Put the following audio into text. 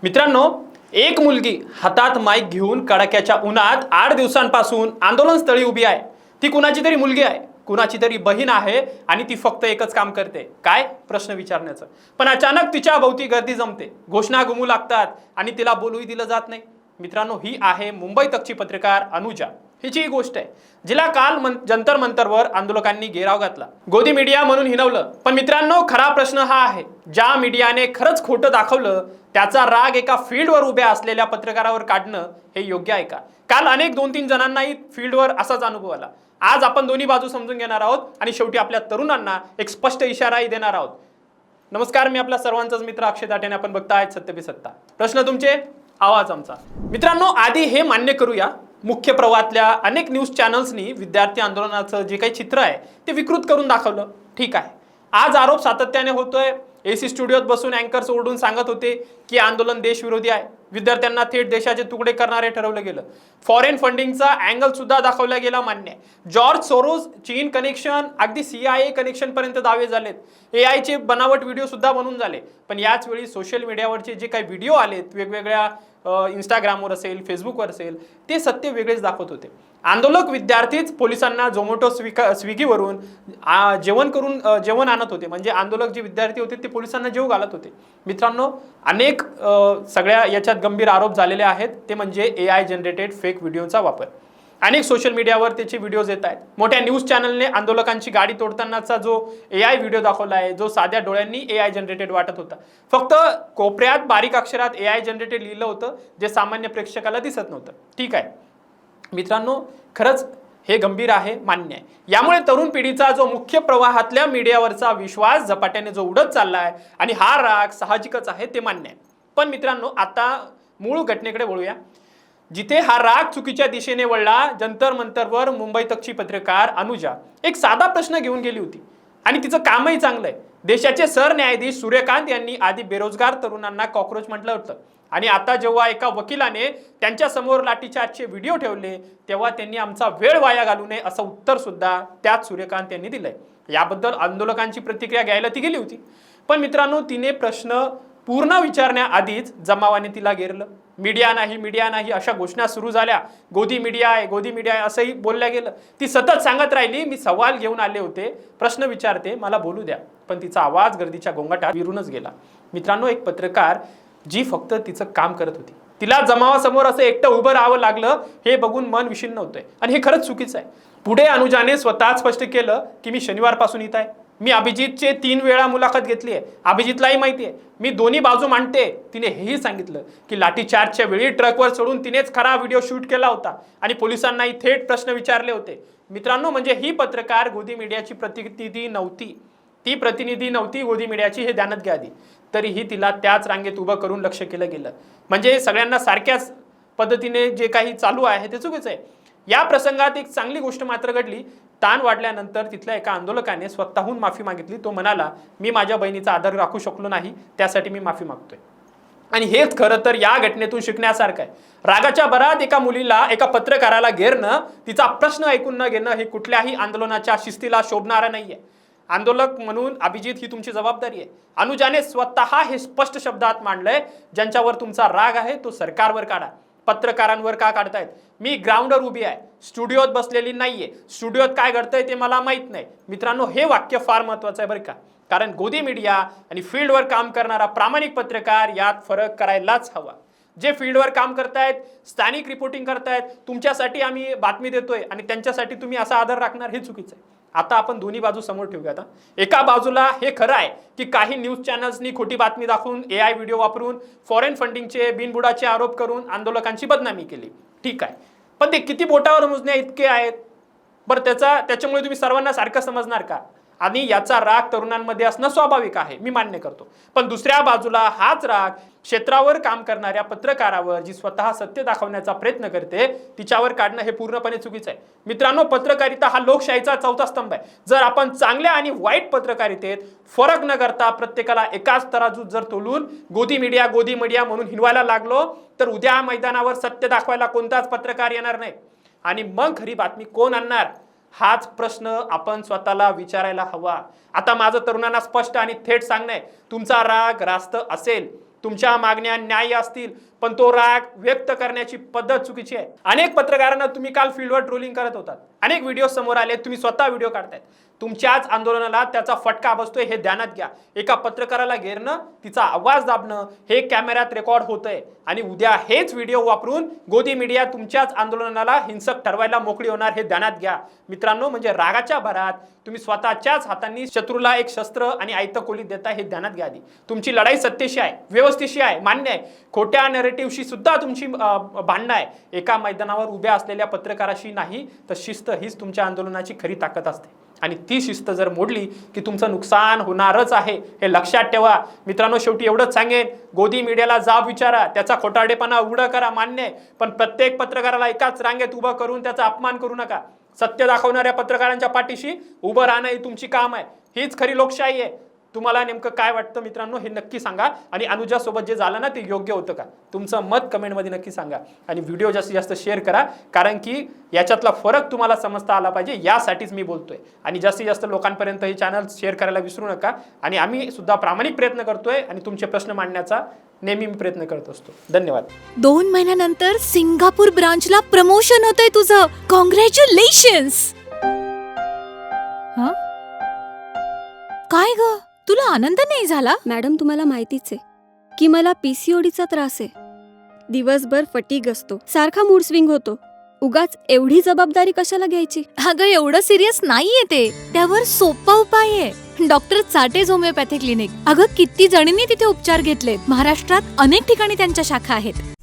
मित्रांनो, एक मुलगी हातात माईक घेऊन कडाक्याच्या उन्हात 8 दिवसांपासून आंदोलनस्थळी उभी आहे। ती कुणाची तरी मुलगी आहे, कुणाची तरी बहीण आहे आणि ती फक्त एकच काम करते, काय प्रश्न विचारण्याचं। पण अचानक तिच्या भोवती गर्दी जमते, घोषणा घुमू लागतात आणि तिला बोलूही दिलं जात नाही। मित्रांनो, ही आहे मुंबई तकची पत्रकार अनुजा। हिची ही गोष्ट आहे, जिला काल जंतर मंतरवर आंदोलकांनी घेराव घातला, गोदी मीडिया म्हणून हिणवलं। पण मित्रांनो, खरा प्रश्न हा आहे, ज्या मीडियाने खरंच खोटं दाखवलं त्याचा राग एका फील्डवर उभ्या असलेल्या पत्रकारावर काढणं हे योग्य आहे का? काल अनेक 2-3 जणांनाही फील्डवर असाच अनुभव आला। आज आपण दोन्ही बाजू समजून घेणार आहोत आणि शेवटी आपल्या तरुणांना एक स्पष्ट इशाराही देणार आहोत। नमस्कार, मी आपला सर्वांचाच मित्र अक्षय दाटेने, आपण बघताय सत्य पे सत्ता। प्रश्न तुमचे, आवाज आमचा। मित्रांनो, आधी हे मान्य करूया, मुख्य प्रवाहातल्या अनेक न्यूज चॅनल्सनी विद्यार्थी आंदोलनाचं जे काही चित्र आहे ते विकृत करून दाखवलं, ठीक आहे। आज आरोप सातत्याने होतोय, एसी स्टुडिओत बसून अँकर्स ओरडून सांगत होते की आंदोलन देशविरोधी आहे, विद्यार्थ्यांना थेट देशाचे तुकडे करणारे ठरवलं गेलं, फॉरेन फंडिंगचा अँगल सुद्धा दाखवला गेला, मान्य आहे। जॉर्ज सोरोस, चीन कनेक्शन, अगदी CIA कनेक्शन पर्यंत दावे झालेत, AI चे बनावट व्हिडिओ सुद्धा बनवून झाले। पण याच वेळी सोशल मीडियावरचे जे काही व्हिडिओ आलेत, वेगवेगळ्या इंस्टाग्रामवर असेल, फेसबुकवर असेल, ते सत्य वेगळेच दाखवत होते। आंदोलक विद्यार्थीच पोलिसांना झोमॅटो स्विगीवरून जेवण आणत होते, म्हणजे आंदोलक जे विद्यार्थी होते ते पोलिसांना जेव घालत होते। मित्रांनो, अनेक सगळ्या याच्यात गंभीर आरोप झालेले आहेत, ते म्हणजे AI जनरेटेड फेक व्हिडिओचा वापर। अनेक सोशल मीडियावर त्याचे व्हिडिओज येत आहेत। मोठ्या न्यूज चॅनलने आंदोलकांची गाडी तोडतानाचा जो AI व्हिडिओ दाखवला आहे, जो साध्या डोळ्यांनी AI जनरेटेड वाटत होता, फक्त कोपऱ्यात बारीक अक्षरात AI जनरेटेड लिहिलं होतं, जे सामान्य प्रेक्षकाला दिसत नव्हतं, ठीक आहे। मित्रांनो, खरंच हे गंभीर आहे, मान्य आहे। यामुळे तरुण पिढीचा जो मुख्य प्रवाहातल्या मीडियावरचा विश्वास झपाट्याने जो उडत चाललाय आणि हा राग साहजिकच आहे, ते मान्य आहे। पण मित्रांनो, आता मूळ घटनेकडे वळूया, जिथे हा राग चुकीच्या दिशेने वळला। जंतर मंतरवर मुंबई तकची पत्रकार अनुजा एक साधा प्रश्न घेऊन गेली होती आणि तिचं कामही चांगलं आहे। देशाचे सरन्यायाधीश सूर्यकांत यांनी आधी बेरोजगार तरुणांना कॉकरोच म्हटलं होतं आणि आता जेव्हा एका वकिलाने त्यांच्या समोर लाठीचार्जचे व्हिडिओ ठेवले, तेव्हा त्यांनी आमचा वेळ वाया घालू नये असं उत्तर सुद्धा त्याच सूर्यकांत यांनी दिलंय। याबद्दल आंदोलकांची प्रतिक्रिया घ्यायला ती गेली होती, पण मित्रांनो, तिने प्रश्न पूर्ण विचारण्याआधीच जमावाने तिला घेरलं। मीडिया नाही अशा घोषणा सुरू झाल्या, गोदी मीडिया आहे असंही बोलल्या गेलं। ती सतत सांगत राहिली, मी सवाल घेऊन आले होते, प्रश्न विचारते, मला बोलू द्या। पण तिचा आवाज गर्दीच्या गोंगाटात विरूनच गेला। मित्रांनो, एक पत्रकार जी फक्त तिचं काम करत होती, तिला जमावासमोर असं एकटं उभं राहावं लागलं, हे बघून मन विषिन्न होतंय आणि हे खरंच चुकीचं आहे। पुढे अनुजाने स्वतः स्पष्ट केलं की मी शनिवारपासून येत आहे, मी अभिजितचे 3 वेळा मुलाखत घेतली आहे, अभिजितलाही माहिती आहे, मी दोन्ही बाजू मांडते। तिने हेही सांगितलं की लाठीचार्जच्या वेळी ट्रकवर चढून तिनेच खरा व्हिडिओ शूट केला होता आणि पोलिसांनाही थेट प्रश्न विचारले होते। मित्रांनो, म्हणजे ही पत्रकार गोदी मीडियाची प्रतिनिधी नव्हती, ती प्रतिनिधी नव्हती गोदी मीडियाची, हे ध्यानात घ्या आधी। तरीही तिला त्याच रांगेत उभं करून लक्ष केलं गेलं, म्हणजे सगळ्यांना सारख्याच पद्धतीने जे काही चालू आहे ते चुकीचं आहे। या प्रसंगात एक चांगली गोष्ट मात्र घडली, ताण वाढल्यानंतर तिथल्या एका आंदोलकाने स्वतःहून माफी मागितली। तो म्हणाला, मी माझ्या बहिणीचा आदर राखू शकलो नाही, त्यासाठी मी माफी मागतोय। आणि हेच खरं तर या घटनेतून शिकण्यासारखं आहे। रागाच्या भरात एका मुलीला, एका पत्रकाराला घेरणं, तिचा प्रश्न ऐकून न घेणं, हे कुठल्याही आंदोलनाच्या शिस्तीला शोभणारं नाहीये। आंदोलक म्हणून अभिजित, ही तुमची जबाबदारी आहे। अनुजाने स्वतः हे स्पष्ट शब्दात मांडलंय, ज्यांच्यावर तुमचा राग आहे तो सरकारवर काढा, पत्रकारांवर का काढतायत? मी ग्राउंडवर उभी आहे, स्टुडिओत बसलेली नाहीये, स्टुडिओत काय घडतंय ते मला माहित नाही। मित्रांनो, हे वाक्य फार महत्वाचं आहे बरं का, कारण गोदी मीडिया आणि फील्डवर काम करणारा प्रामाणिक पत्रकार यात फरक करायलाच हवा। जे फील्डवर काम करतायत, स्थानिक रिपोर्टिंग करतायत, तुमच्यासाठी आम्ही बातमी देतोय आणि त्यांच्यासाठी तुम्ही असा आदर राखणार, हे चुकीचं आहे। आता आपण दोन्ही बाजू समोर ठेवूया। आता एका बाजूला हे खरं आहे की काही न्यूज चॅनल्सनी खोटी बातमी दाखवून, AI व्हिडिओ वापरून, फॉरेन फंडिंगचे बिनबुडाचे आरोप करून आंदोलकांची बदनामी केली, ठीक आहे। पण ते किती बोटावर मोजण्या इतके आहेत बरं, त्याच्यामुळे तुम्ही सर्वांना सारखं समजणार का? आणि याचा राग तरुणांमध्ये असणं स्वाभाविक आहे, मी मान्य करतो। पण दुसऱ्या बाजूला हाच राग क्षेत्रावर काम करणाऱ्या पत्रकारावर, जी स्वतः सत्य दाखवण्याचा प्रयत्न करते, तिच्यावर काढणं हे पूर्णपणे चुकीचं आहे। मित्रांनो, पत्रकारिता हा लोकशाहीचा चौथा स्तंभ आहे। जर आपण चांगल्या आणि वाईट पत्रकारितेत फरक न करता प्रत्येकाला एकाच तराजूत जर तोलून गोदी मीडिया म्हणून हिनवायला लागलो, तर उद्या मैदानावर सत्य दाखवायला कोणताच पत्रकार येणार नाही आणि मग खरी बातमी कोण आणणार, हाच प्रश्न आपण स्वतःला विचारायला हवा। आता माझं तरुणांना स्पष्ट आणि थेट सांगणं आहे, तुमचा राग रास्त असेल, तुमच्या मागण्या न्याय्य असतील, पण तो राग व्यक्त करण्याची पद्धत चुकीची आहे. अनेक पत्रकारांना तुम्ही काल फील्डवर ट्रोलिंग करत होतात, अनेक व्हिडिओ समोर आले, तुम्ही स्वतः व्हिडिओ काढतायत. तुमच्याच आंदोलनाला त्याचा फटका बसतोय हे ध्यानात घ्या. एका पत्रकाराला घेरणं, तिचा आवाज दाबणं हे कॅमेऱ्यात रेकॉर्ड होतंय आणि उद्या हेच व्हिडिओ वापरून गोदी मीडिया तुमच्याच आंदोलनाला हिंसक ठरवायला मोकळी होणार हे ध्यानात घ्या मित्रांनो. म्हणजे रागाच्या भरात तुम्ही स्वतःच्याच हातांनी शत्रूला एक शस्त्र आणि आयतं खोलीत देता हे ध्यानात घ्या. आधी तुमची लढाई सत्तेशी आहे, व्यवस्थेशी आहे, मान्य आहे. खोट्या नरेटिव्हशी सुद्धा तुमची भांडणं आहे. एका मैदानावर उभ्या असलेल्या पत्रकाराशी नाही, तर शिस्त हीच तुमच्या आंदोलनाची खरी ताकद असते आणि ती शिस्त जर मोडली की तुमचं नुकसान होणारच आहे हे लक्षात ठेवा मित्रांनो. शेवटी एवढंच सांगेन, गोदी मीडियाला जाब विचारा, त्याचा खोटारडेपणा उघड करा, मान्य आहे, पण प्रत्येक पत्रकाराला एकाच रांगेत उभं करून त्याचा अपमान करू नका. सत्य दाखवणाऱ्या पत्रकारांच्या पाठीशी उभं राहणं ही तुमची काम आहे. हीच खरी लोकशाही आहे. तुम्हाला नेमकं काय वाटतं मित्रांनो हे नक्की सांगा. आणि अनुजा सोबत जे झालं ना ते योग्य होतं का, तुमचं मत कमेंटमध्ये नक्की सांगा. आणि व्हिडिओ जास्तीत जास्त शेअर करा, कारण की याच्यातला फरक तुम्हाला समजता आला पाहिजे, यासाठीच मी बोलतोय. आणि जास्तीत जास्त लोकांपर्यंत हे चॅनल शेअर करायला विसरू नका. आणि आम्ही सुद्धा प्रामाणिक प्रयत्न करतोय आणि तुमचे प्रश्न मांडण्याचा नेहमी मी प्रयत्न करत असतो. धन्यवाद. 2 महिन्यानंतर सिंगापूर ब्रांचला प्रमोशन होतंय तुझं. कॉंग्रॅच्युलेशन्स. काय ग, तुला आनंद नाही झाला? मॅडम, तुम्हाला माहितीच आहे की मला पीसीओडीचा त्रास आहे. दिवसभर फटीग असतो, सारखा मूड स्विंग होतो. उगाच एवढी जबाबदारी कशाला घ्यायची? अगं एवढं सिरियस नाहीये ते. त्यावर सोपा उपाय आहे, डॉक्टर चाटेज होमिओपॅथी क्लिनिक. अगं किती जणींनी तिथे उपचार घेतलेत. महाराष्ट्रात अनेक ठिकाणी त्यांच्या शाखा आहेत.